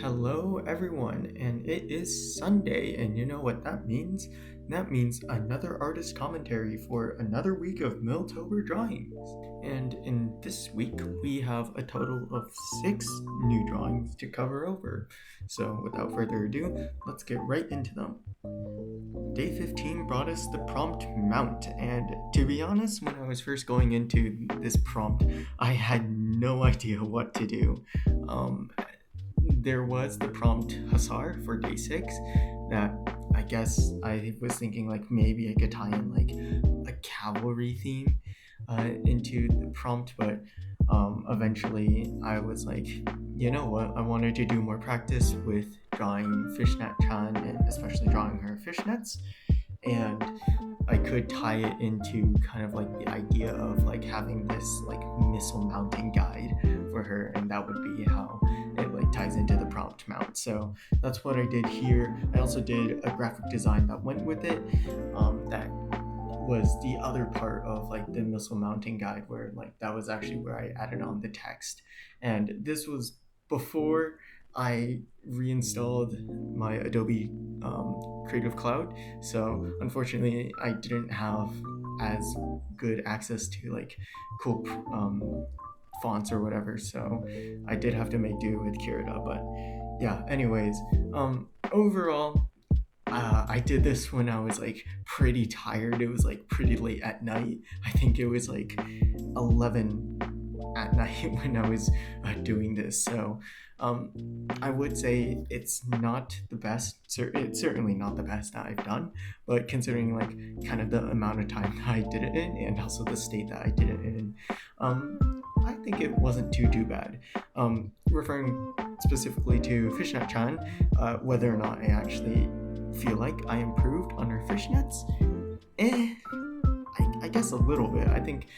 Hello, everyone, and it is Sunday, and you know what that means? That means another artist commentary for another week of Miltober drawings. And in this week, we have a total of 6 new drawings to cover over. So, without further ado, let's get right into them. Day 15 brought us the prompt mount, and to be honest, when I was first going into this prompt, I had no idea what to do. There was the prompt Hussar for day 6 that I guess I was thinking like maybe I could tie in like a cavalry theme into the prompt, but eventually I was like, you know what, I wanted to do more practice with drawing Fishnet-chan and especially drawing her fishnets, and I could tie it into kind of like the idea of like having this like missile mounting guide for her, and that would be how it like ties into the prompt mount. So that's what I did here. I also did a graphic design that went with it, that was the other part of like the missile mounting guide, where like that was actually where I added on the text, and this was before I reinstalled my Adobe Creative Cloud. So unfortunately, I didn't have as good access to like cool fonts or whatever. So I did have to make do with Kirita. But yeah, anyways, overall, I did this when I was like pretty tired. It was like pretty late at night. I think it was like 11 at night when I was doing this. So I would say it's not the best. It's certainly not the best that I've done, but considering like kind of the amount of time that I did it in and also the state that I did it in, I think it wasn't too bad. Referring specifically to Fishnet-chan, whether or not I actually feel like I improved on her fishnets, I guess a little bit. I think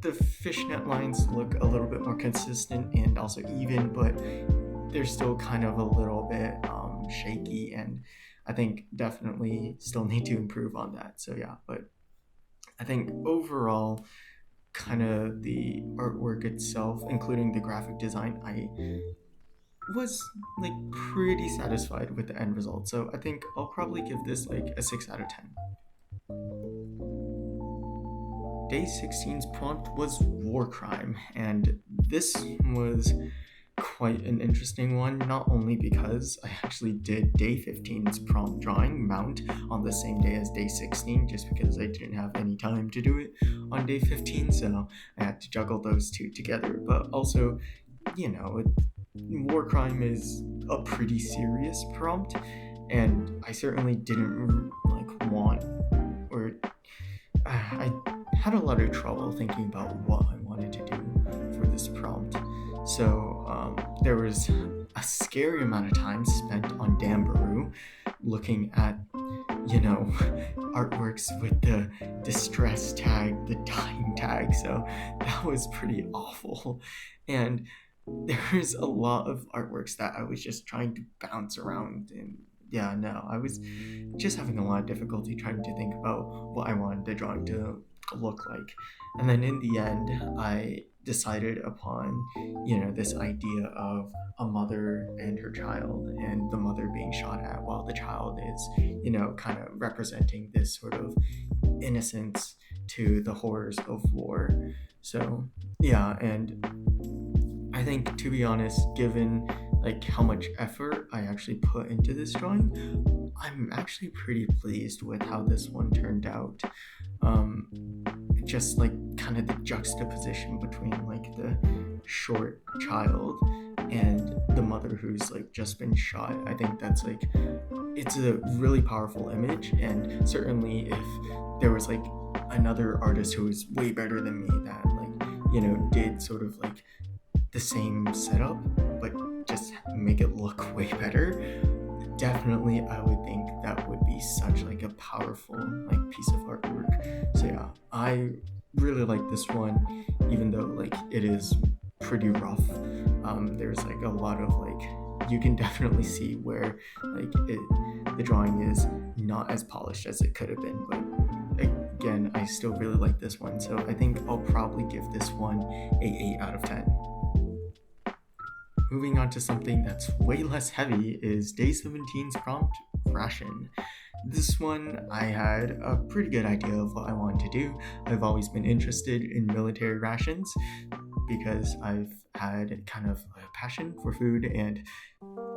the fishnet lines look a little bit more consistent and also even, but they're still kind of a little bit shaky, and I think definitely still need to improve on that. So yeah, but I think overall, kind of the artwork itself, including the graphic design, I was like pretty satisfied with the end result. So I think I'll probably give this like a 6 out of 10. Day 16's prompt was Warcrime, and this was quite an interesting one, not only because I actually did day 15's prompt drawing mount on the same day as day 16, just because I didn't have any time to do it on day 15, so I had to juggle those two together. But also, you know, Warcrime is a pretty serious prompt, and I certainly didn't like want, or I had a lot of trouble thinking about what I wanted to do for this prompt. So there was a scary amount of time spent on Downpour looking at, you know, artworks with the distress tag, the dying tag. So that was pretty awful. And there's a lot of artworks that I was just trying to bounce around, and yeah, no, I was just having a lot of difficulty trying to think about what I wanted the drawing to look like. And then in the end, I decided upon, you know, this idea of a mother and her child, and the mother being shot at while the child is, you know, kind of representing this sort of innocence to the horrors of war. So yeah, and I think, to be honest, given like how much effort I actually put into this drawing, I'm actually pretty pleased with how this one turned out. Just like kind of the juxtaposition between like the short child and the mother who's like just been shot. I think that's like, it's a really powerful image, and certainly if there was like another artist who was way better than me that like, you know, did sort of like the same setup but just make it look way better, definitely I would think that would be such like a powerful like piece of artwork. So yeah, I really like this one, even though like it is pretty rough. There's like a lot of like, you can definitely see where like the drawing is not as polished as it could have been, but again, I still really like this one, so I think I'll probably give this one a 8 out of 10. moving on to something that's way less heavy is Day 17's prompt, Ration. This one, I had a pretty good idea of what I wanted to do. I've always been interested in military rations because I've had kind of a passion for food, and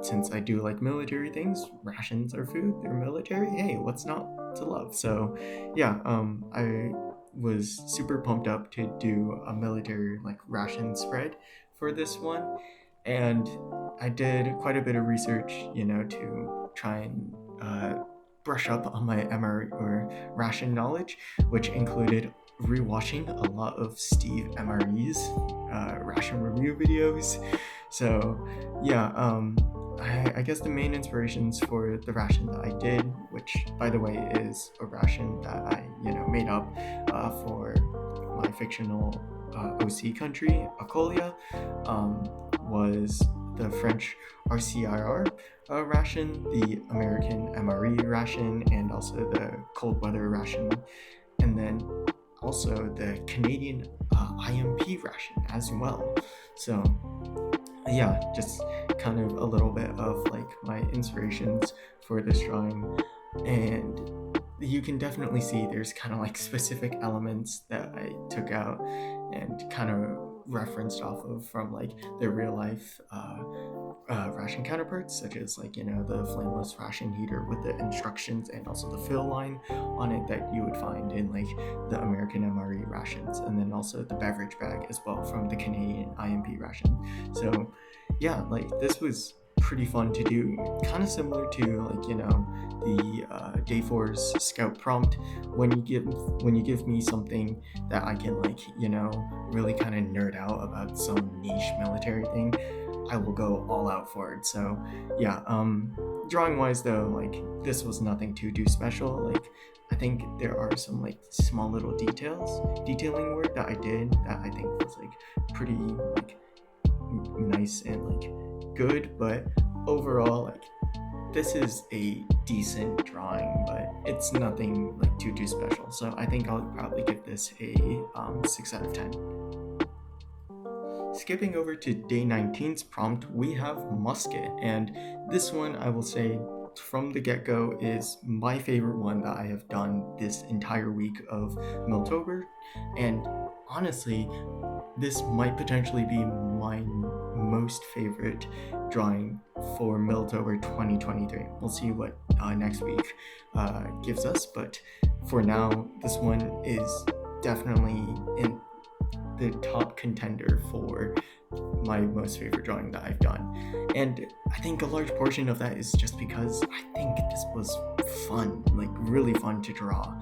since I do like military things, rations are food, they're military, hey, what's not to love? So yeah, I was super pumped up to do a military like ration spread for this one, and I did quite a bit of research, to try and brush up on my MR or ration knowledge, which included rewatching a lot of Steve MRE's ration review videos. So yeah, I guess the main inspirations for the ration that I did, which by the way is a ration that I made up for my fictional OC country, Akolia, was the French RCIR ration, the American MRE ration, and also the cold weather ration, and then also the Canadian IMP ration as well. So yeah, just kind of a little bit of like my inspirations for this drawing, and you can definitely see there's kind of like specific elements that I took out and kind of referenced off of from like the real life ration counterparts, such as like the flameless ration heater with the instructions and also the fill line on it that you would find in like the American MRE rations, and then also the beverage bag as well from the Canadian IMP ration. So yeah, like this was pretty fun to do, kind of similar to like the Day 4's scout prompt. When you give me something that I can like really kind of nerd out about some niche military thing, I will go all out for it. So yeah, drawing wise though, like this was nothing too special. Like I think there are some like small little detailing work that I did that I think was like pretty like nice and like good, but overall like this is a decent drawing, but it's nothing like too special. So I think I'll probably give this a 6 out of 10. Skipping over to Day 19's prompt, we have Musket, and this one I will say from the get-go is my favorite one that I have done this entire week of Miltober, and honestly this might potentially be my most favorite drawing for Miltober 2023. We'll see what next week gives us, but for now this one is definitely in the top contender for my most favorite drawing that I've done. And I think a large portion of that is just because I think this was fun, like really fun to draw.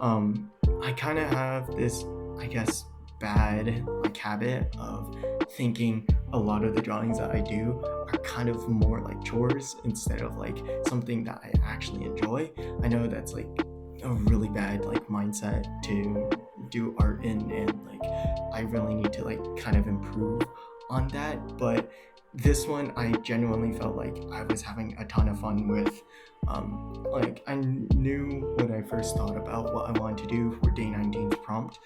I kind of have this, I guess, bad like habit of thinking a lot of the drawings that I do are kind of more like chores instead of like something that I actually enjoy. I know that's like a really bad like mindset to do art in, and like I really need to like kind of improve on that, but this one I genuinely felt like I was having a ton of fun with. Like I knew when I first thought about what I wanted to do for Day 19's prompt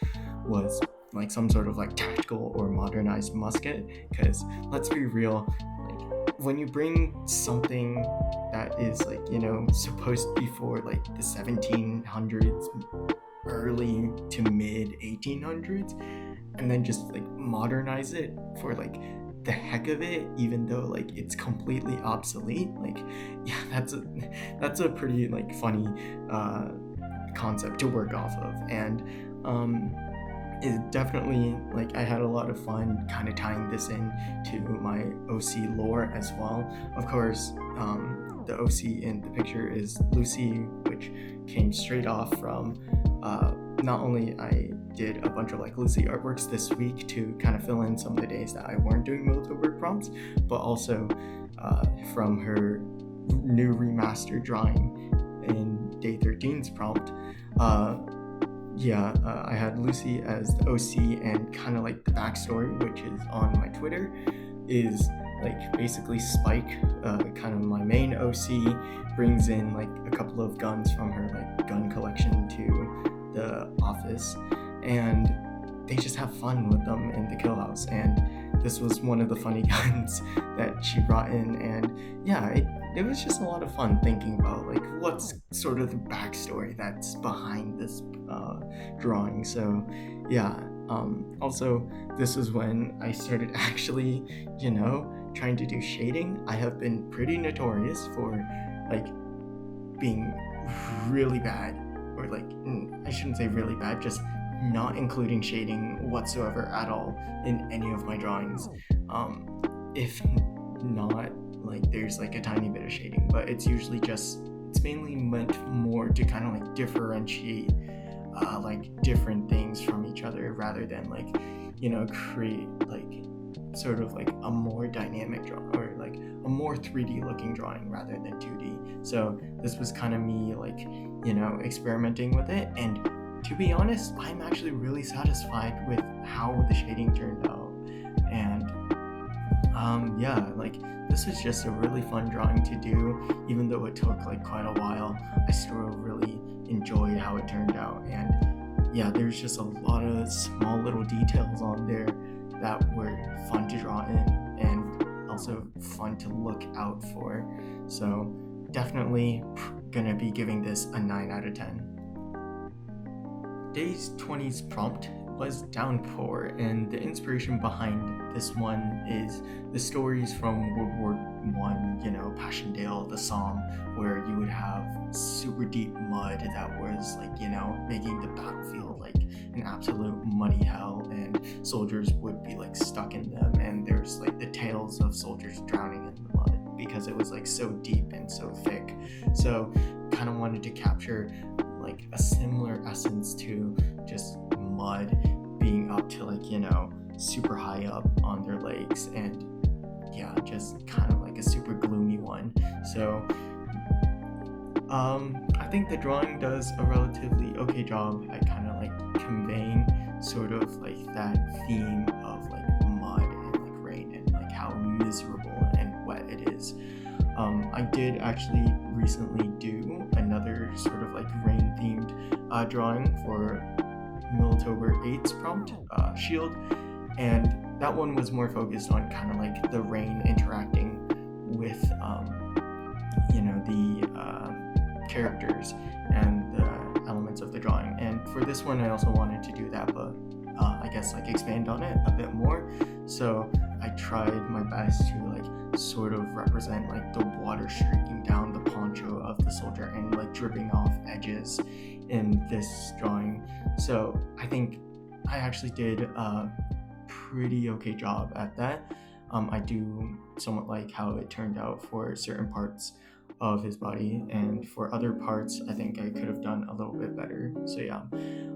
was like some sort of like tactical or modernized musket, because let's be real, like when you bring something that is like supposed to be for like the 1700s, early to mid 1800s, and then just like modernize it for like the heck of it, even though like it's completely obsolete, like yeah, that's a pretty like funny concept to work off of. And it definitely, like I had a lot of fun kind of tying this in to my OC lore as well. Of course, the OC in the picture is Lucy, which came straight off from not only I did a bunch of like Lucy artworks this week to kind of fill in some of the days that I weren't doing Miltober prompts, but also from her new remastered drawing in Day 13's prompt. I had Lucy as the OC, and kind of like the backstory, which is on my Twitter, is like basically Spike, kind of my main OC, brings in like a couple of guns from her like gun collection to the office, and they just have fun with them in the kill house. And this was one of the funny guns that she brought in, and yeah, it was just a lot of fun thinking about like what's sort of the backstory that's behind this drawing. So yeah, also this is when I started actually, trying to do shading. I have been pretty notorious for like being really bad, or like I shouldn't say really bad, just not including shading whatsoever at all in any of my drawings. If not, like there's like a tiny bit of shading, but it's usually just, it's mainly meant more to kind of like differentiate like different things from each other, rather than like, create like sort of like a more dynamic drawing, or like a more 3D looking drawing rather than 2D. So this was kind of me like, experimenting with it, and to be honest, I'm actually really satisfied with how the shading turned out. And yeah, like this was just a really fun drawing to do. Even though it took like quite a while, I still really enjoyed how it turned out. And yeah, there's just a lot of small little details on there that were fun to draw in, and also fun to look out for. So definitely gonna be giving this a 9 out of 10. Day's 20's prompt was Downpour, and the inspiration behind this one is the stories from World War I, Passchendaele, the Somme, where you would have super deep mud that was like, making the battlefield like an absolute muddy hell, and soldiers would be like stuck in them, and there's like the tales of soldiers drowning in the mud because it was like so deep and so thick. So kind of wanted to capture like a similar essence to just mud being up to like, super high up on their legs, and yeah, just kind of like a super gloomy one. So I think the drawing does a relatively okay job at kind of like conveying sort of like that theme of like mud and like rain, and like how miserable and wet it is. I did actually recently do another sort of like rain themed drawing for Miltober 8's prompt, Shield, and that one was more focused on kind of like the rain interacting with the characters and the elements of the drawing. And for this one I also wanted to do that, but I guess like expand on it a bit more. So I tried my best to like sort of represent like the water streaking down the poncho of the soldier and like dripping off edges in this drawing. So I think I actually did a pretty okay job at that. I do somewhat like how it turned out for certain parts of his body, and for other parts I think I could have done a little bit better. So yeah,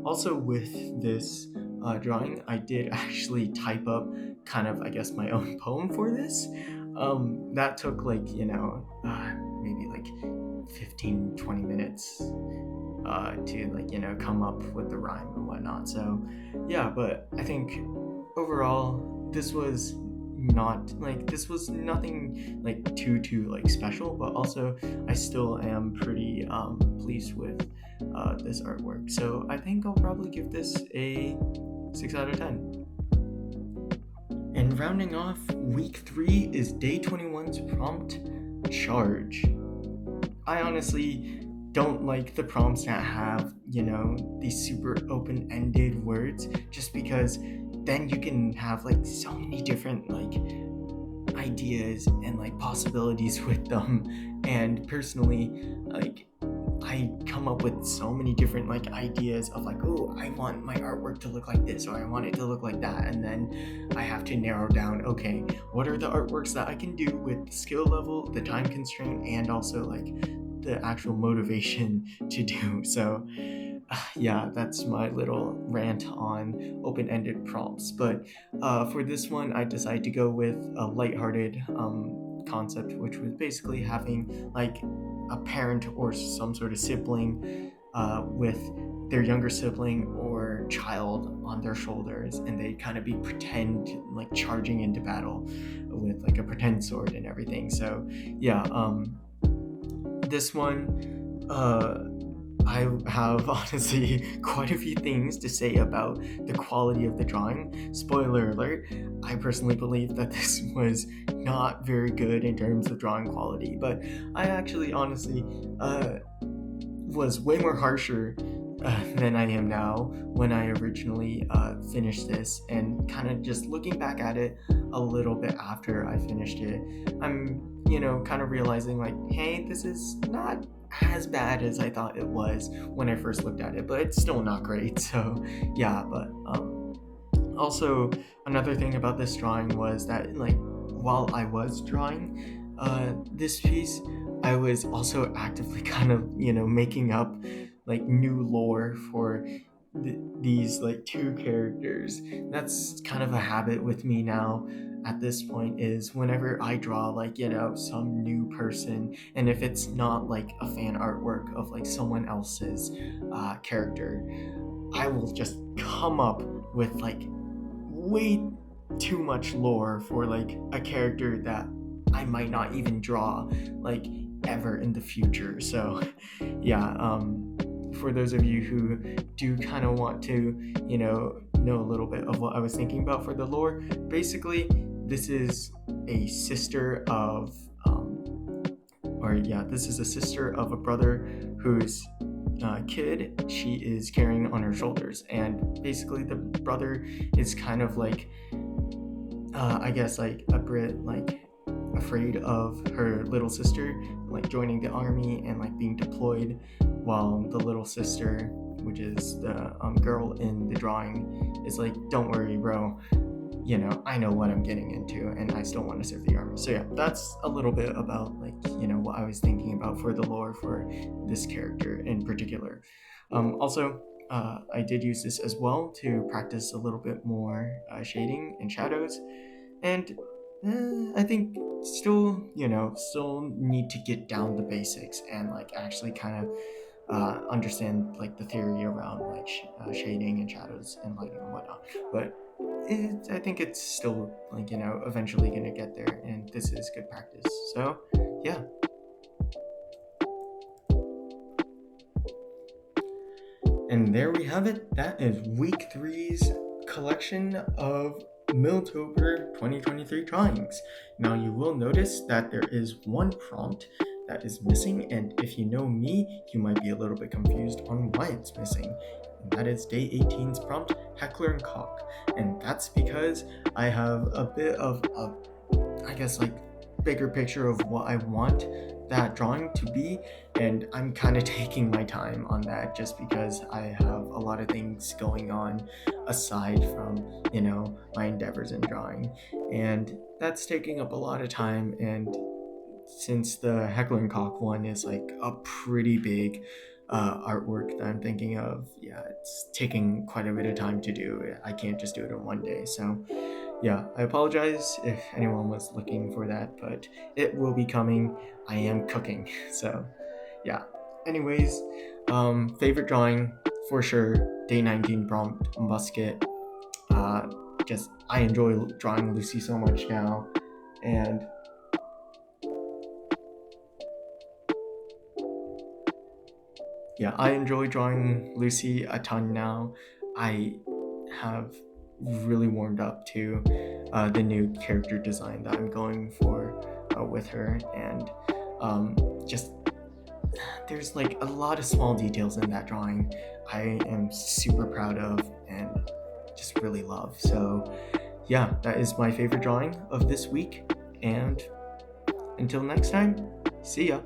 also with this drawing I did actually type up kind of, I guess, my own poem for this. That took like, maybe like 15-20 minutes to like, come up with the rhyme and whatnot. So yeah, but I think overall this was nothing like too like special, but also I still am pretty pleased with this artwork. So I think I'll probably give this a 6 out of 10. And rounding off week 3 is day 21's prompt, Charge. I honestly don't like the prompts that have, these super open-ended words, just because then you can have like so many different like ideas and like possibilities with them. And personally, like I come up with so many different like ideas of like, oh, I want my artwork to look like this, or I want it to look like that, and then I have to narrow down, okay, what are the artworks that I can do with the skill level, the time constraint, and also like the actual motivation to do. So yeah, that's my little rant on open-ended prompts. But for this one I decided to go with a lighthearted concept, which was basically having like a parent or some sort of sibling with their younger sibling or child on their shoulders, and they kind of be pretend like charging into battle with like a pretend sword and everything. So yeah, this one I have honestly quite a few things to say about the quality of the drawing. Spoiler alert, I personally believe that this was not very good in terms of drawing quality, but I actually honestly was way more harsher than I am now when I originally finished this, and kind of just looking back at it a little bit after I finished it, I'm kind of realizing like, hey, this is not as bad as I thought it was when I first looked at it, but it's still not great. So yeah, but also another thing about this drawing was that like while I was drawing this piece, I was also actively kind of making up like new lore for these like two characters. That's kind of a habit with me now at this point, is whenever I draw like some new person, and if it's not like a fan artwork of like someone else's character, I will just come up with like way too much lore for like a character that I might not even draw like ever in the future. So yeah, for those of you who do kind of want to know a little bit of what I was thinking about for the lore, basically this is a sister of this is a sister of a brother whose kid she is carrying on her shoulders, and basically the brother is kind of like I guess like a bit like afraid of her little sister like joining the army and like being deployed, while the little sister, which is the girl in the drawing, is like, don't worry bro, I know what I'm getting into and I still want to serve the army. So yeah, that's a little bit about like what I was thinking about for the lore for this character in particular. Also, I did use this as well to practice a little bit more shading and shadows, and I think still need to get down the basics and like actually kind of understand like the theory around like shading and shadows and lighting and whatnot. But I think it's still like eventually gonna get there, and this is good practice. So yeah. And there we have it. That is week 3's collection of Miltober 2023 drawings. Now you will notice that there is one prompt that is missing, and if you know me, you might be a little bit confused on why it's missing. And that is day 18's prompt, Heckler and Koch. And that's because I have a bit of a, I guess like bigger picture of what I want that drawing to be, and I'm kind of taking my time on that just because I have a lot of things going on aside from my endeavors in drawing, and that's taking up a lot of time. And since the Heckler and Koch one is like a pretty big artwork that I'm thinking of, yeah, it's taking quite a bit of time to do. I can't just do it in one day. So yeah, I apologize if anyone was looking for that, but it will be coming. I am cooking. So yeah, anyways, favorite drawing for sure, day 19 prompt, Musket. Just I enjoy drawing Lucy so much now, and yeah, I enjoy drawing Lucy a ton now. I have really warmed up to the new character design that I'm going for with her, and just there's like a lot of small details in that drawing I am super proud of and just really love. So yeah, that is my favorite drawing of this week, and until next time, see ya.